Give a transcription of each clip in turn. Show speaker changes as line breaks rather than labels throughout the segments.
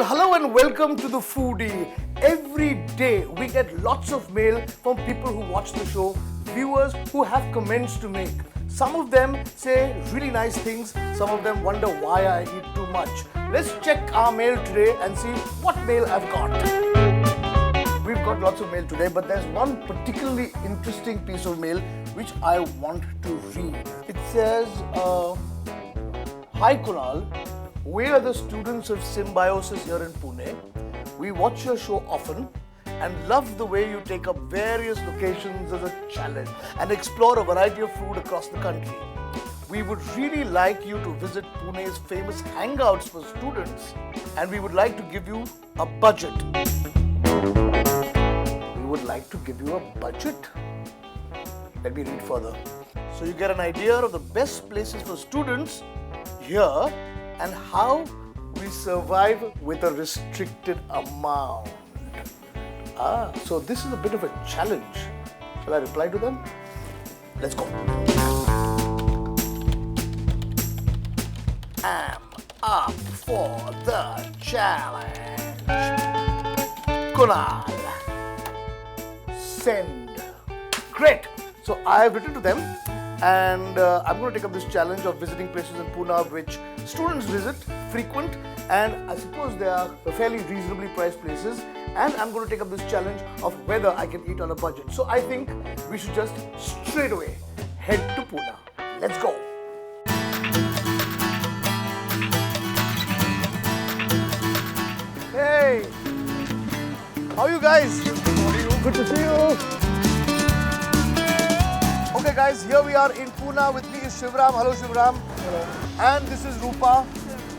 hello and welcome to The Foodie. Every day we get lots of mail from people who watch the show, viewers who have comments to make. Some of them say really nice things, some of them wonder why I eat too much. Let's check our mail today and see what mail I've got. We've got lots of mail today, but there's one particularly interesting piece of mail which I want to read. It says, Hi Kunal, we are the students of Symbiosis here in Pune. We watch your show often and love the way you take up various locations as a challenge and explore a variety of food across the country. We would really like you to visit Pune's famous hangouts for students, and we would like to give you a budget. We would like to give you a budget? Let me read further. So you get an idea of the best places for students here and how we survive with a restricted amount. So this is a bit of a challenge. Shall I reply to them? Let's go. I'm up for the challenge. Kunal, send. Great. So I've written to them and I'm going to take up this challenge of visiting places in Pune which students visit, frequent, and I suppose they are fairly reasonably priced places, and I'm going to take up this challenge of whether I can eat on a budget. So I think we should just straight away head to Pune. Let's go. Hey, how are you guys? Good to see you. Okay guys, here we are in Pune. With me is Shivram. Hello Shivram. Hello. And this is Rupa.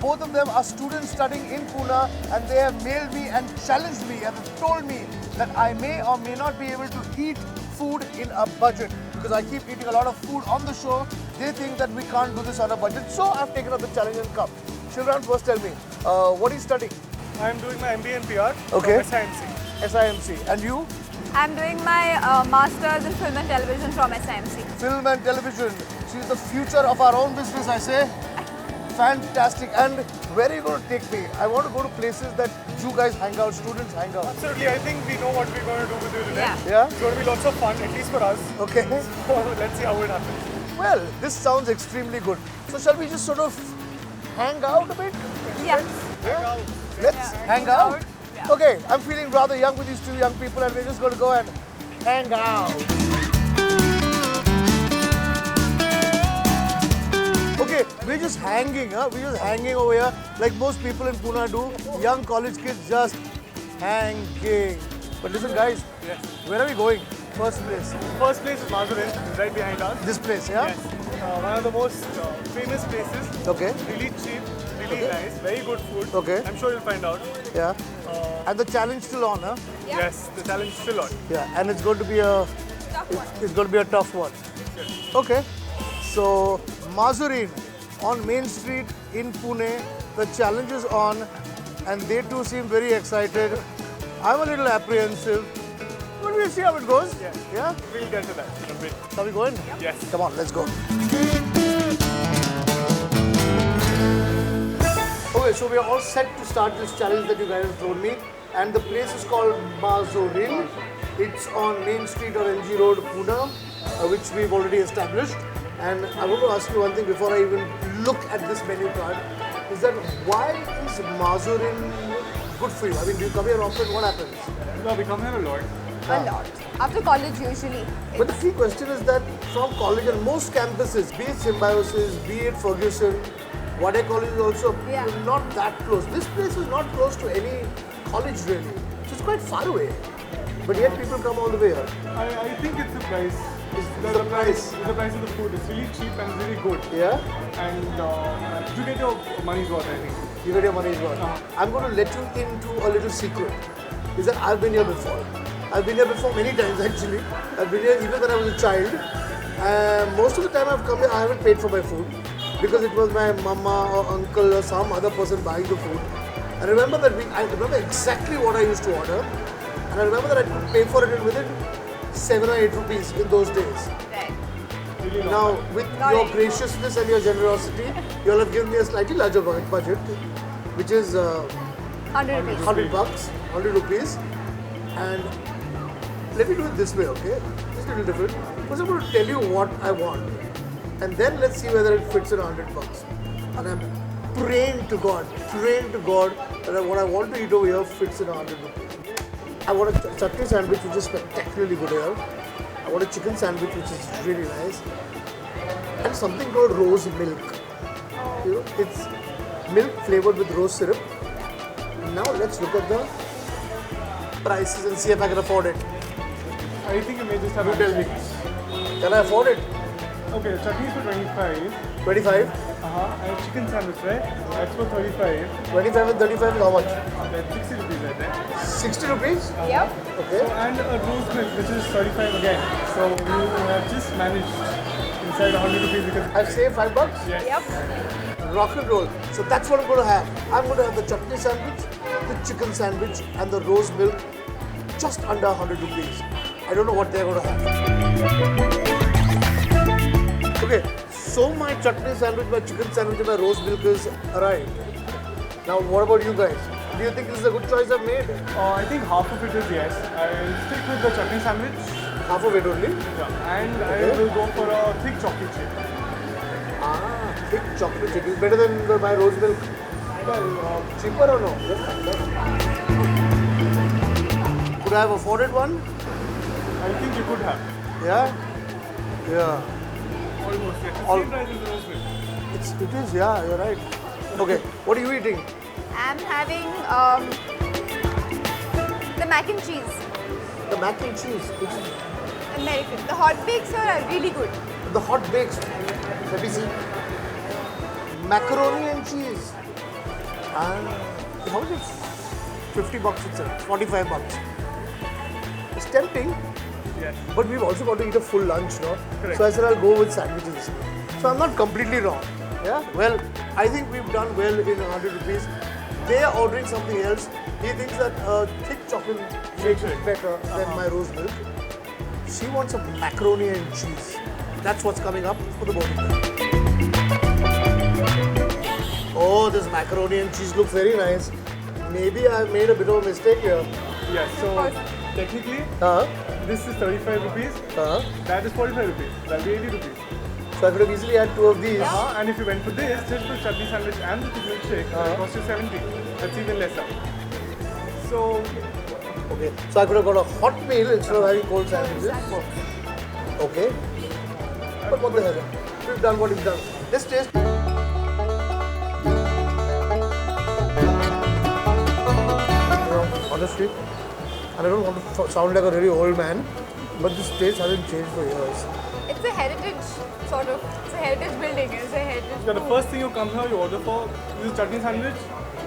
Both of them are students studying in Pune, and they have mailed me and challenged me and have told me that I may or may not be able to eat food in a budget because I keep eating a lot of food on the show. They think that we can't do this on a budget, so I've taken up the challenge and come. Shivram, first tell me, what are you studying?
I'm doing my MBA in PR
Okay.
from SIMC.
SIMC. And you?
I'm doing my Masters in Film and Television from SIMC.
Film and television. She's the future of our own business, I say. Fantastic. And where are you going to take me? I want to go to places that you guys hang out, students hang out.
Absolutely, I think we know what we're going to do with you today.
Yeah.
Yeah?
It's going to be lots of fun, at least for us.
Okay.
So let's see how it happens.
Well, this sounds extremely good. So shall we just sort of hang out a bit?
Yeah.
Yeah? Let's hang out.
Yeah.
Okay, I'm feeling rather young with these two young people, and we're just going to go and hang out. Okay, we're just hanging, huh? We're just hanging over here like most people in Pune do. Young college kids just hanging. But listen guys,
Yes.
where are we going? First place.
First place is Mazurin, it's right behind us.
This place, yeah?
Yes. One of the most famous places.
Okay,
Really cheap, really nice, very good food.
Okay.
I'm sure you'll find out.
yeah. And the challenge still on, huh?
Yeah.
Yes, the challenge is still on.
Yeah, and it's going to be a it's going to be a tough one. Okay, so Mazurin on Main Street in Pune, the challenge is on, and they too seem very excited. I'm a little apprehensive, but we'll see how it goes. Yeah.
We'll get to that in a bit.
Are we going?
Yes.
Come on, let's go. Okay, so we are all set to start this challenge that you guys have thrown me, and the place is called Mazurin. It's on Main Street or NG Road, Pune, which we've already established. And I want to ask you one thing before I even look at this menu card, is that why is Mazurin good for you? I mean, do you come here often? What happens?
No, we come here a lot.
A lot. After college usually.
But the key question is that from college and most campuses, be it Symbiosis, be it Ferguson, Wadai College is also not that close. This place is not close to any college really. So it's quite far away. But yet people come all the way here.
I think it's the price.
It's the price.
The price of the food. It's really cheap and really good.
Yeah?
And you get your money's worth, I think.
You get your money's worth. I'm going to let you into a little secret. Is that I've been here before. I've been here before many times actually. I've been here even when I was a child. Most of the time I've come here, I haven't paid for my food because it was my mama or uncle or some other person buying the food. I remember that I remember exactly what I used to order, and I remember that I could pay for it within 7 or 8 rupees in those days.
Right.
Now, with your graciousness and your generosity, you all have given me a slightly larger budget, which is
100 rupees.
100 bucks, 100 rupees. And let me do it this way, okay? It's a little different. First, I'm going to tell you what I want. And then let's see whether it fits in 100 bucks. And I'm praying to God that what I want to eat over here fits in 100 rupees. I want a chutney sandwich which is spectacularly good here. I want a chicken sandwich which is really nice. And something called rose milk. You know, it's milk flavored with rose syrup. Now let's look at the prices and see if I can afford it.
I think you may just have
You tell me.
ambitions.
Can I afford it?
Okay, the chutney is for 25.
25?
And chicken sandwich, right? That's for 35.
25 and 35 is how much?
That's 60 rupees, I think.
60 rupees?
Yep.
Okay.
And a rose milk, which is 35 again. So you have just managed inside 100 rupees because
I've saved 5 bucks?
yes.
Yep.
Rock and roll. So that's what I'm going to have. I'm going to have the chutney sandwich, the chicken sandwich, and the rose milk just under 100 rupees. I don't know what they're going to have. Okay, so my chutney sandwich, my chicken sandwich, and my rose milk is arrived. Now, what about you guys? Do you think this is a good choice I've made?
I think half of it is yes. I'll stick with the chutney sandwich.
Half of it only?
Yeah. And
Okay.
I will go for a thick chocolate chip.
Ah, thick chocolate chip is better than my rose milk. Well, cheaper or no? Could I have afforded one?
I think you could have.
Yeah? Yeah.
Almost. Yes.
All-
Same price as the rose milk.
It is, yeah, you're right. Okay, what are you eating?
I'm having the mac and cheese.
The mac and cheese, which is
American. The hot bakes are really good.
the hot bakes. Let me see. Macaroni and cheese. And how much is 50 bucks itself? 45 bucks. It's tempting,
Yes.
but we've also got to eat a full lunch, no?
Correct.
So I said I'll go with sandwiches. So I'm not completely wrong. Yeah? Well, I think we've done well in 100 rupees. They are ordering something else. He thinks that a thick chocolate shake is better than my rose milk. She wants a macaroni and cheese. That's what's coming up for the both of them. Oh, this macaroni and cheese looks very nice. Maybe I made a bit of a mistake here.
Yes. So
course.
technically,
Uh-huh.
this is 35 rupees.
Uh-huh.
That is 45 rupees. That'll be 80 rupees.
So I could have easily had 2 of these.
And if you went for this, just for chutney sandwich and the thick milkshake, it cost you 70. That's even lesser. So
Okay. So I could have got a hot meal instead of having cold sandwiches. Okay. But what the hell? We've done what we've done. Let's taste. Honestly, and I don't want to sound like a really old man, but this taste hasn't changed for years.
It's a heritage sort of. It's a heritage building. It's a heritage.
yeah, the first thing you come here, you order for this chutney sandwich,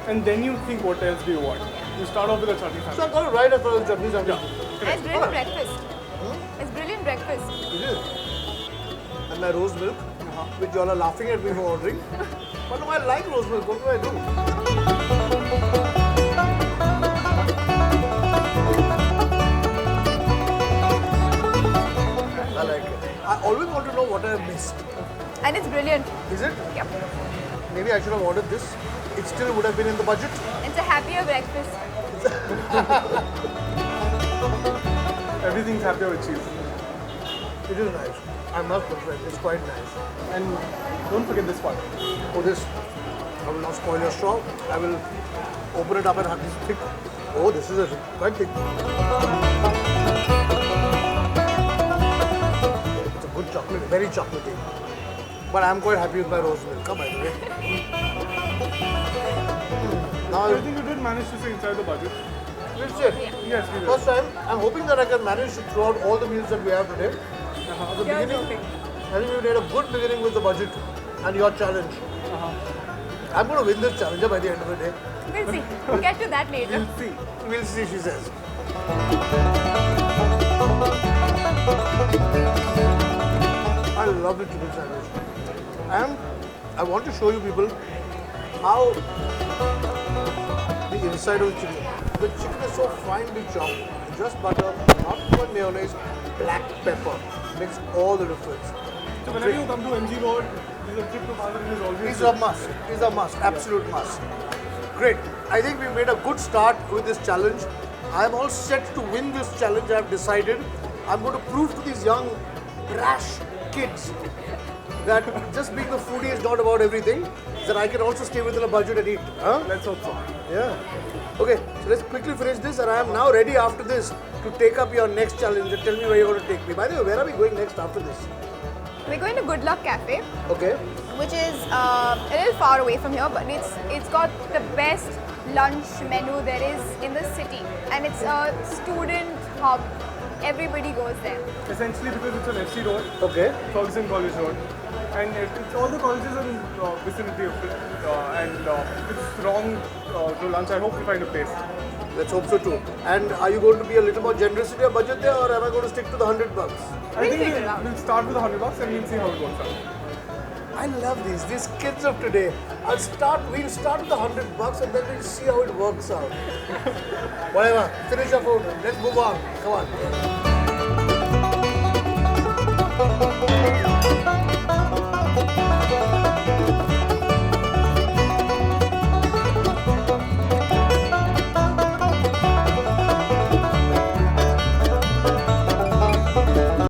and then you think what else do you want. You start off with a chutney
So I
sandwich.
got it right after the chutney sandwich.
And it's brilliant breakfast. It's brilliant breakfast.
It is. And my rose milk, which you all are laughing at me for ordering. But no, I like rose milk. What do I do? I like it. I always want to know what I missed.
And it's brilliant.
Is it?
Yep.
Maybe I should have ordered this. It still would have been in the budget.
It's a happier breakfast.
Everything's happier with cheese.
It is nice. I must confess, it's quite nice.
And don't forget this part.
Oh, this. I will not spoil your straw. I will open it up and have this thick. Oh, this is quite thick. It's a good chocolate, very chocolatey. But I'm quite happy with my rose milk, by the way. Now,
So I think you did manage to stay inside the budget.
that's it.
Yes, you did.
First time, I'm hoping that I can manage to throughout all the meals that we have today. At the
You're
beginning,
joking.
I think we made a good beginning with the budget and your challenge. I'm going to win this challenge by the end of the day.
We'll see. We'll get to that later.
We'll see.
We'll see, she says. I love the chicken sandwich. And I want to show you people how the inside of the chicken. The chicken is so finely chopped. Just butter, not too much mayonnaise, black pepper. Makes all the difference.
So whenever you come to MG Road, this is a trip to Mandarin is always
It's a must. It's a must. Absolute must. Great. I think we made a good start with this challenge. I'm all set to win this challenge. I've decided. I'm going to prove to these young, brash kids that just being the foodie is not about everything. That I can also stay within a budget and eat. Huh?
Let's hope so.
Yeah. Okay, so let's quickly finish this, and I am now ready after this to take up your next challenge and tell me where you're going to take me. By the way, where are we going next after this?
We're going to Good Luck Cafe,
Okay.
which is a little far away from here, but it's got the best lunch menu there is in the city, and it's a student hub. Everybody goes there.
Essentially because it's on FC Road,
Okay.
Ferguson College Road, and it's all the colleges in vicinity of it, and it's wrong to lunch. I hope we find a place.
Let's hope so too. And are you going to be a little more generous in your budget there, or am I going to stick to the $100?
I
We'll
think
figure it out.
we'll start with $100 and we'll see how it works out.
I love these kids of today. We'll start with the $100 and then we'll see how it works out. Whatever, finish your food. Let's move on. Come on.